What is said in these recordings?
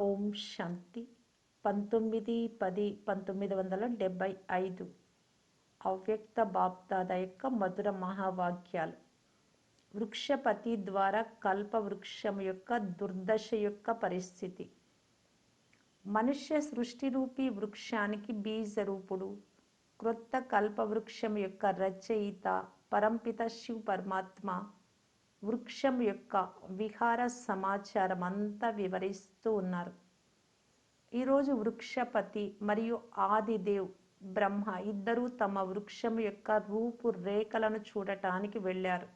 ఓం శాంతి 19/10/1975 అవ్యక్త బాప్దాద యొక్క మధుర మహావాక్యాలు. వృక్షపతి ద్వారా కల్ప వృక్షం యొక్క దుర్దశ యొక్క పరిస్థితి. మనుష్య సృష్టి రూపీ వృక్షానికి బీజరూపుడు, క్రొత్త కల్పవృక్షం యొక్క రచయిత పరంపిత శివ్ పరమాత్మ వృక్షం యొక్క విహార సమాచారం అంతా వివరిస్తూ ఉన్నారు. ఈరోజు వృక్షపతి మరియు ఆదిదేవ్ బ్రహ్మ ఇద్దరూ తమ వృక్షం యొక్క రూపురేఖలను చూడటానికి వెళ్ళారు.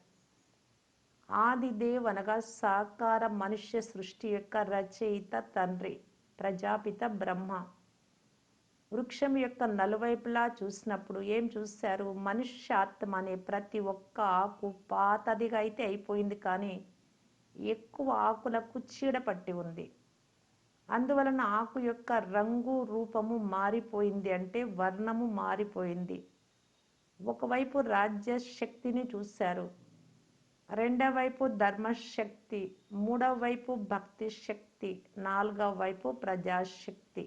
ఆదిదేవ్ అనగా సాకార మనుష్య సృష్టి యొక్క రచయిత తండ్రి ప్రజాపిత బ్రహ్మ. వృక్షం యొక్క నలువైపులా చూసినప్పుడు ఏం చూశారు? మనుష్యాత్మ అనే ప్రతి ఒక్క ఆకు పాతదిగా అయితే అయిపోయింది, కానీ ఎక్కువ ఆకులకు చీడ పట్టి ఉంది. అందువలన ఆకు యొక్క రంగు రూపము మారిపోయింది, అంటే వర్ణము మారిపోయింది. ఒకవైపు రాజ్య శక్తిని చూశారు, రెండవ వైపు ధర్మశక్తి, మూడవ వైపు భక్తి శక్తి, నాలుగవ వైపు ప్రజాశక్తి.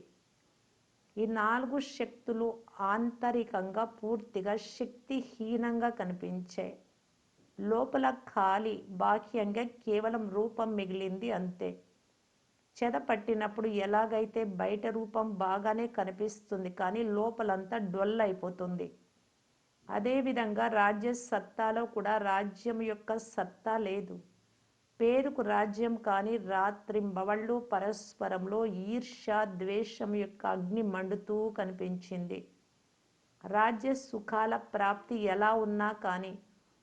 ఈ నాలుగు శక్తులు ఆంతరికంగా పూర్తిగా శక్తిహీనంగా కనిపించాయి. లోపల ఖాళీ, బాహ్యంగా కేవలం రూపం మిగిలింది అంతే. చెద పట్టినప్పుడు ఎలాగైతే బయట రూపం బాగానే కనిపిస్తుంది, కానీ లోపలంతా డొల్ అయిపోతుంది. అదేవిధంగా రాజ్య సత్తాలో కూడా రాజ్యం యొక్క సత్తా లేదు. పేరుకు రాజ్యం, కానీ రాత్రింబవళ్ళు పరస్పరంలో ఈర్ష్య ద్వేషం యొక్క అగ్ని మండుతూ కనిపించింది. రాజ్య సుఖాల ప్రాప్తి ఎలా ఉన్నా కానీ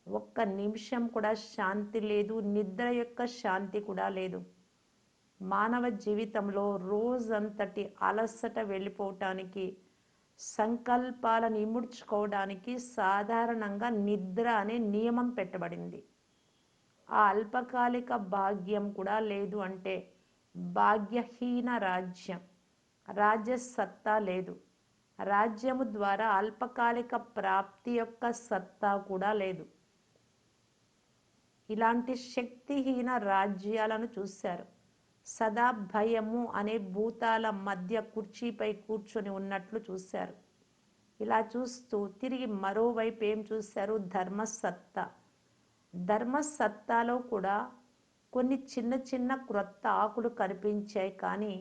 ఒక్క నిమిషం కూడా శాంతి లేదు, నిద్ర యొక్క శాంతి కూడా లేదు. మానవ జీవితంలో రోజంతటి అలసట వెళ్ళిపోవటానికి, సంకల్పాలను ఇముడ్చుకోవడానికి సాధారణంగా నిద్ర అనే నియమం పెట్టబడింది. ఆ అల్పకాలిక భాగ్యం కూడా లేదు, అంటే భాగ్యహీన రాజ్యం. రాజ్య సత్తా లేదు. రాజ్యము ద్వారా అల్పకాలిక ప్రాప్తి యొక్క సత్తా కూడా లేదు. ఇలాంటి శక్తిహీన రాజ్యాలను చూశారు. సదా భయము అనే భూతాల మధ్య కుర్చీపై కూర్చొని ఉన్నట్లు చూశారు. ఇలా చూస్తూ తిరిగి మరోవైపు ఏం చూశారు? ధర్మసత్తా. ధర్మసత్తాలో కూడా కొన్ని చిన్న చిన్న క్రొత్త ఆకులు కనిపించాయి, కానీ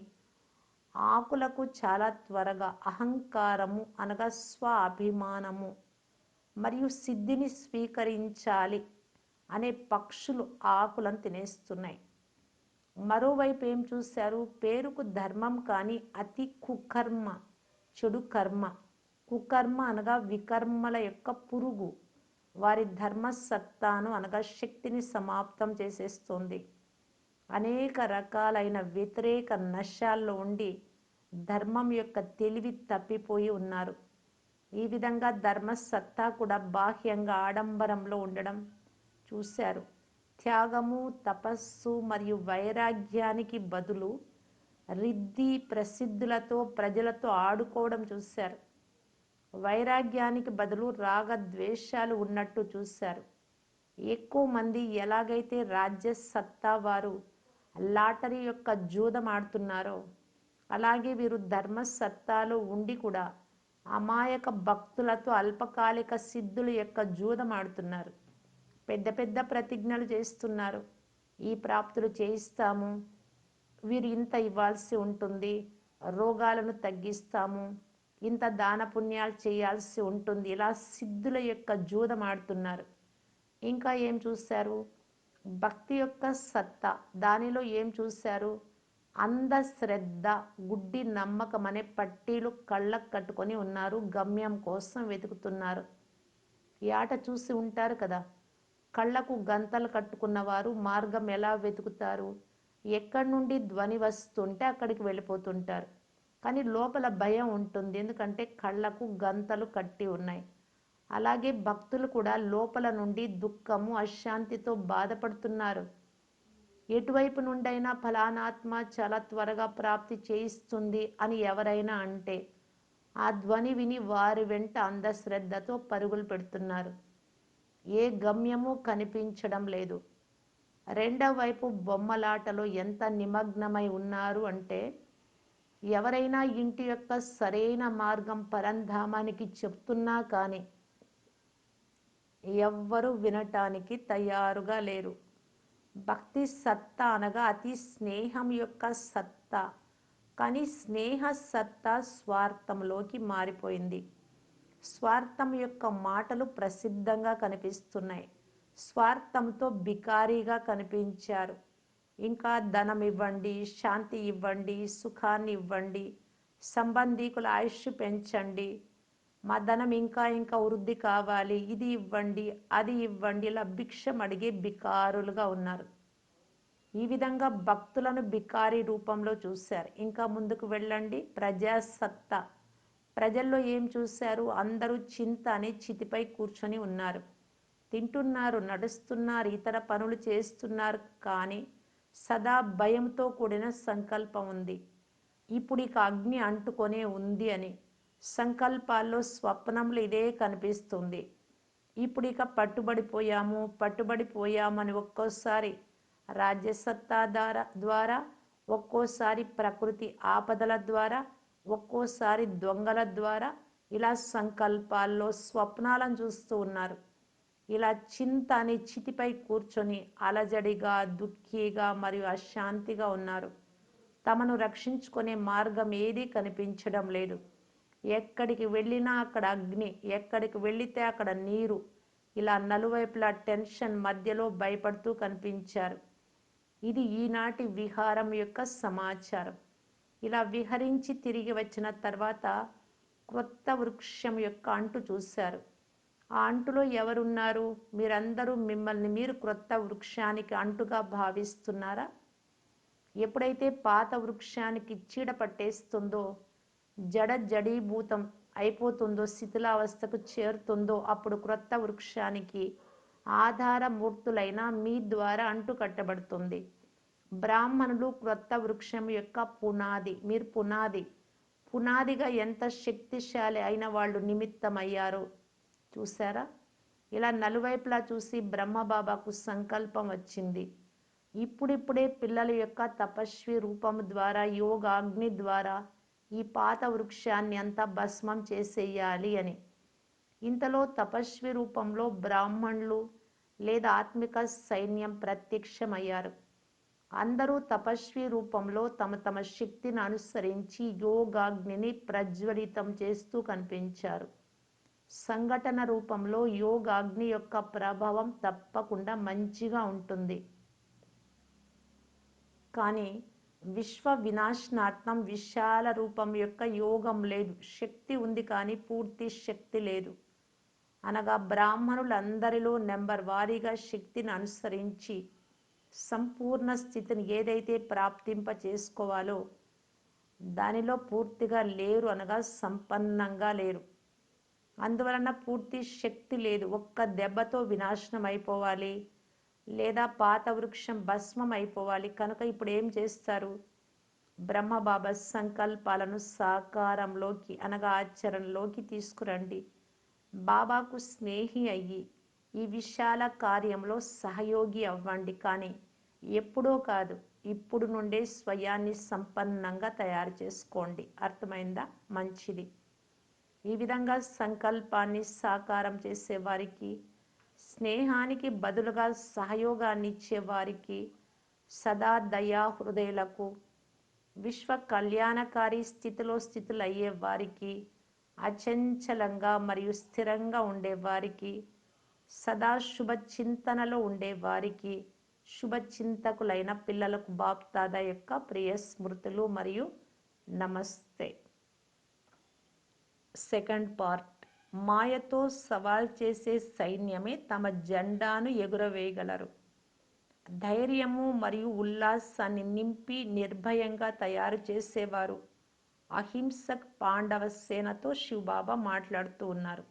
ఆకులకు చాలా త్వరగా అహంకారము అనగా స్వ అభిమానము మరియు సిద్ధిని స్వీకరించాలి అనే పక్షులు ఆకులను తినేస్తున్నాయి. మరోవైపు ఏం చూశారు? పేరుకు ధర్మం, కానీ అతి కుకర్మ, చెడు కర్మ. కుకర్మ అనగా వికర్మల యొక్క పురుగు. వారి ధర్మసత్తాను అనగా శక్తిని సమాప్తం చేసేస్తుంది. అనేక రకాలైన వ్యతిరేక నశాల్లో ఉండి ధర్మం యొక్క తెలివి తప్పిపోయి ఉన్నారు. ఈ విధంగా ధర్మసత్తా కూడా బాహ్యంగా ఆడంబరంలో ఉండడం చూశారు. త్యాగము, తపస్సు మరియు వైరాగ్యానికి బదులు రిద్ధి ప్రసిద్ధులతో ప్రజలతో ఆడుకోవడం చూశారు. వైరాగ్యానికి బదులు రాగద్వేషాలు ఉన్నట్టు చూశారు. ఎక్కువ మంది ఎలాగైతే రాజ్య సత్తా వారు లాటరీ యొక్క జూదం ఆడుతున్నారో, అలాగే వీరు ధర్మసత్తాలో ఉండి కూడా అమాయక భక్తులతో అల్పకాలిక సిద్ధుల యొక్క జూదం ఆడుతున్నారు. పెద్ద పెద్ద ప్రతిజ్ఞలు చేస్తున్నారు. ఈ ప్రాప్తులు చేయిస్తాము, వీరు ఇంత ఇవ్వాల్సి ఉంటుంది, రోగాలను తగ్గిస్తాము, ఇంత దాన పుణ్యాలు చేయాల్సి ఉంటుంది. ఇలా సిద్ధుల యొక్క జూదం ఆడుతున్నారు. ఇంకా ఏం చూశారు? భక్తి యొక్క సత్తా, దానిలో ఏం చూశారు? అంధశ్రద్ధ, గుడ్డి నమ్మకం అనే పట్టీలు కళ్ళకు కట్టుకొని ఉన్నారు. గమ్యం కోసం వెతుకుతున్నారు. ఈ ఆట చూసి ఉంటారు కదా. కళ్ళకు గంతలు కట్టుకున్నవారు మార్గం ఎలా వెతుకుతారు? ఎక్కడి నుండి ధ్వని వస్తుంటే అక్కడికి వెళ్ళిపోతుంటారు. కానీ లోపల భయం ఉంటుంది, ఎందుకంటే కళ్ళకు గంతలు కట్టి ఉన్నాయి. అలాగే భక్తులు కూడా లోపల నుండి దుఃఖము, అశాంతితో బాధపడుతున్నారు. ఎటువైపు నుండైనా ఫలానాత్మ చాలా త్వరగా ప్రాప్తి చేయిస్తుంది అని ఎవరైనా అంటే ఆ ధ్వని విని వారి వెంట అంధశ్రద్ధతో పరుగులు పెడుతున్నారు. ఏ గమ్యము కనిపించడం లేదు. రెండవ వైపు బొమ్మలాటలో ఎంత నిమగ్నమై ఉన్నారు అంటే, ఎవరైనా ఇంటి యొక్క సరైన మార్గం పరంధామానికి చెప్తున్నా కానీ ఎవ్వరూ వినటానికి తయారుగా లేరు. భక్తి సత్తా అనగా అతి స్నేహం యొక్క సత్తా. కానీ స్నేహ సత్తా స్వార్థంలోకి మారిపోయింది. స్వార్థం యొక్క మాటలు ప్రసిద్ధంగా కనిపిస్తున్నాయి. స్వార్థంతో బికారీగా కనిపించారు. ఇంకా ధనం ఇవ్వండి, శాంతి ఇవ్వండి, సుఖాన్ని ఇవ్వండి, సంబంధీకుల ఆయుష్ పెంచండి, మా ధనం ఇంకా ఇంకా వృద్ధి కావాలి, ఇది ఇవ్వండి, అది ఇవ్వండి, ఇలా భిక్షం అడిగే బికారులుగా ఉన్నారు. ఈ విధంగా భక్తులను బికారి రూపంలో చూశారు. ఇంకా ముందుకు వెళ్ళండి. ప్రజాసత్తా. ప్రజల్లో ఏం చూశారు? అందరూ చింత అనే చితిపై కూర్చొని ఉన్నారు. తింటున్నారు, నడుస్తున్నారు, ఇతర పనులు చేస్తున్నారు, కానీ సదా భయంతో కూడిన సంకల్పం ఉంది. ఇప్పుడు ఇక అగ్ని అంటుకొనే ఉంది అని. సంకల్పాల్లో స్వప్నంలో ఇదే కనిపిస్తుంది. ఇప్పుడు ఇక పట్టుబడిపోయామని ఒక్కోసారి రాజ్యసత్తా ద్వారా, ఒక్కోసారి ప్రకృతి ఆపదల ద్వారా, ఒక్కోసారి దొంగల ద్వారా, ఇలా సంకల్పాల్లో స్వప్నాలను చూస్తూ ఉన్నారు. ఇలా చింత అనే చితిపై కూర్చొని అలజడిగా, దుఃఖిగా మరియు అశాంతిగా ఉన్నారు. తమను రక్షించుకునే మార్గం ఏదీ కనిపించడం లేదు. ఎక్కడికి వెళ్ళినా అక్కడ అగ్ని, ఎక్కడికి వెళితే అక్కడ నీరు, ఇలా నలువైపులా టెన్షన్ మధ్యలో భయపడుతూ కనిపించారు. ఇది ఈనాటి విహారం యొక్క సమాచారం. ఇలా విహరించి తిరిగి వచ్చిన తర్వాత క్రొత్త వృక్షం యొక్క అంటు చూశారు. ఆ అంటులో ఎవరున్నారు? మీరందరూ మిమ్మల్ని మీరు క్రొత్త వృక్షానికి అంటుగా భావిస్తున్నారా? ఎప్పుడైతే పాత వృక్షానికి చీడ పట్టేస్తుందో, జడీభూతం అయిపోతుందో, శిథిలావస్థకు చేరుతుందో, అప్పుడు క్రొత్త వృక్షానికి ఆధారమూర్తులైన మీ ద్వారా అంటు కట్టబడుతుంది. బ్రాహ్మణులు క్రొత్త వృక్షం యొక్క పునాది. మీరు పునాదిగా ఎంత శక్తిశాలి అయిన వాళ్ళు నిమిత్తమయ్యారో చూసారా? ఇలా నలువైపులా చూసి బ్రహ్మబాబాకు సంకల్పం వచ్చింది. ఇప్పుడిప్పుడే పిల్లల యొక్క తపస్వి రూపం ద్వారా, యోగాగ్ని ద్వారా ఈ పాత వృక్షాన్ని అంతా భస్మం చేసేయాలి అని. ఇంతలో తపస్వి రూపంలో బ్రాహ్మణులు లేదా ఆత్మిక సైన్యం ప్రత్యక్షమయ్యారు. అందరూ తపస్వి రూపంలో తమ తమ శక్తిని అనుసరించి యోగాగ్నిని ప్రజ్వలితం చేస్తూ కనిపించారు. సంఘటన రూపంలో యోగాగ్ని యొక్క ప్రభావం తప్పకుండా మంచిగా ఉంటుంది. కానీ విశ్వ వినాశనార్థం విశాల రూపం యొక్క యోగం లేదు. శక్తి ఉంది కానీ పూర్తి శక్తి లేదు. అనగా బ్రాహ్మణులందరిలో నెంబర్ వారీగా శక్తిని అనుసరించి సంపూర్ణ స్థితిని ఏదైతే ప్రాప్తింప చేసుకోవాలో దానిలో పూర్తిగా లేరు, అనగా సంపన్నంగా లేరు. అందువలన పూర్తి శక్తి లేదు. ఒక్క దెబ్బతో వినాశనం అయిపోవాలి, లేదా పాత వృక్షం భస్మం అయిపోవాలి. కనుక ఇప్పుడు ఏం చేస్తారు? బ్రహ్మబాబా సంకల్పాలను సాకారంలోకి అనగా ఆచరణలోకి తీసుకురండి. బాబాకు స్నేహి అయ్యి ఈ విశాల కార్యంలో సహయోగి అవ్వండి. కానీ ఎప్పుడో కాదు, ఇప్పుడు నుండే స్వయాన్ని సంపన్నంగా తయారు చేసుకోండి. అర్థమైందా? మంచిది. ఈ విధంగా సంకల్పాన్ని సాకారం చేసేవారికి, స్నేహానికి బదులుగా సహయోగాన్ని ఇచ్చేవారికి, సదా దయా హృదయులకు, విశ్వ కళ్యాణకారి స్థితులు అయ్యే వారికి, అచంచలంగా మరియు స్థిరంగా ఉండేవారికి, సదా శుభ చింతనలో ఉండేవారికి, శుభచింతకులైన పిల్లలకు బాప్దాదా యొక్క ప్రియ స్మృతులు మరియు నమస్తే. Second part. మాయతో సవాల్ చేసే సైన్యమే తమ జెండాను ఎగురవేయగలరు. ధైర్యము మరియు ఉల్లాసాన్ని నింపి నిర్భయంగా తయారు చేసేవారు అహింసక్ పాండవ సేనతో శివబాబా మాట్లాడుతూ ఉన్నారు.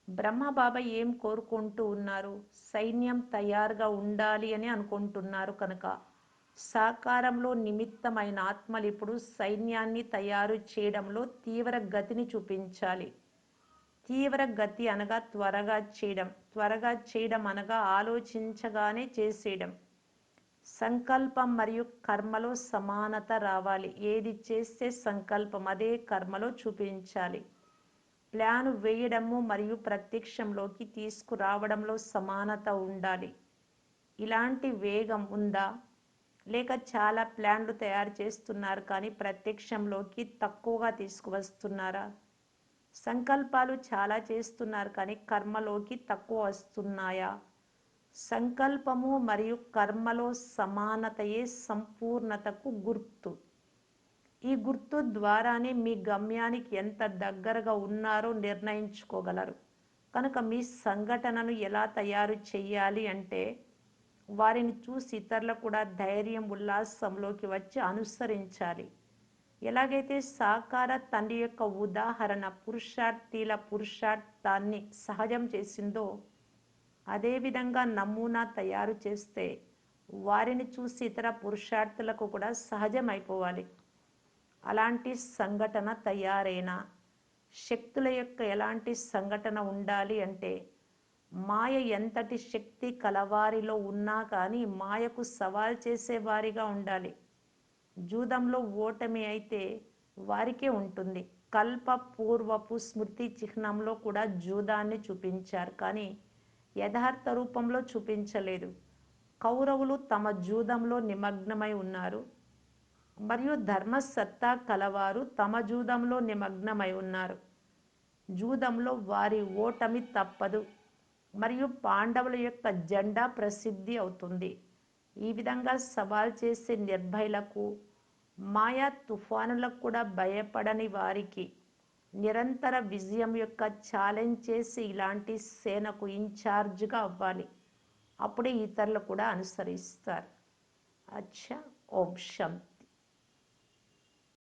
బ్రహ్మబాబా ఏం కోరుకుంటూ ఉన్నారు? సైన్యం తయారుగా ఉండాలి అని అనుకుంటున్నారు. కనుక సాకారంలో నిమిత్తమైన ఆత్మలు ఇప్పుడు సైన్యాన్ని తయారు చేయడంలో తీవ్ర గతిని చూపించాలి. తీవ్ర గతి అనగా త్వరగా చేయడం అనగా ఆలోచించగానే చేసేయడం. సంకల్పం మరియు కర్మలో సమానత రావాలి. ఏది చేస్తే సంకల్పం అదే కర్మలో చూపించాలి. ప్లాను వేయడము మరియు ప్రత్యక్షంలోకి తీసుకురావడంలో సమానత ఉండాలి. ఇలాంటి వేగం ఉందా? లేక చాలా ప్లాన్లు తయారు చేస్తున్నారు కానీ ప్రత్యక్షంలోకి తక్కువగా తీసుకువస్తున్నారా? సంకల్పాలు చాలా చేస్తున్నారు కానీ కర్మలోకి తక్కువ వస్తున్నాయా? సంకల్పము మరియు కర్మలో సమానతయే సంపూర్ణతకు గుర్తు. ఈ గుర్తు ద్వారానే మీ గమ్యానికి ఎంత దగ్గరగా ఉన్నారో నిర్ణయించుకోగలరు. కనుక మీ సంఘటనను ఎలా తయారు చేయాలి అంటే, వారిని చూసి ఇతరులు కూడా ధైర్యం ఉల్లాసంలోకి వచ్చి అనుసరించాలి. ఎలాగైతే సాకార తండ్రి యొక్క ఉదాహరణ పురుషార్థిల పురుషార్థాన్ని సహజం చేసిందో, అదేవిధంగా నమూనా తయారు చేస్తే వారిని చూసి ఇతర పురుషార్థులకు కూడా సహజమైపోవాలి. అలాంటి సంఘటన తయారైన శక్తుల యొక్క ఎలాంటి సంఘటన ఉండాలి అంటే, మాయ ఎంతటి శక్తి కలవారిలో ఉన్నా కానీ మాయకు సవాల్ చేసేవారిగా ఉండాలి. జూదంలో ఓటమి అయితే వారికే ఉంటుంది. కల్ప పూర్వపు స్మృతి చిహ్నంలో కూడా జూదాన్ని చూపించారు కానీ యథార్థ రూపంలో చూపించలేదు. కౌరవులు తమ జూదంలో నిమగ్నమై ఉన్నారు మరియు ధర్మసత్తా కలవారు తమ జూదంలో నిమగ్నమై ఉన్నారు. జూదంలో వారి ఓటమి తప్పదు మరియు పాండవుల యొక్క జెండా ప్రసిద్ధి అవుతుంది. ఈ విధంగా సవాల్ చేసే నిర్భయులకు, మాయా తుఫానులకు కూడా భయపడని వారికి నిరంతర విజయం యొక్క ఛాలెంజ్ చేసి ఇలాంటి సేనకు ఇన్ఛార్జ్గా అవ్వాలి. అప్పుడే ఇతరులు కూడా అనుసరిస్తారు. అచ్చా. ఓం శాంతి.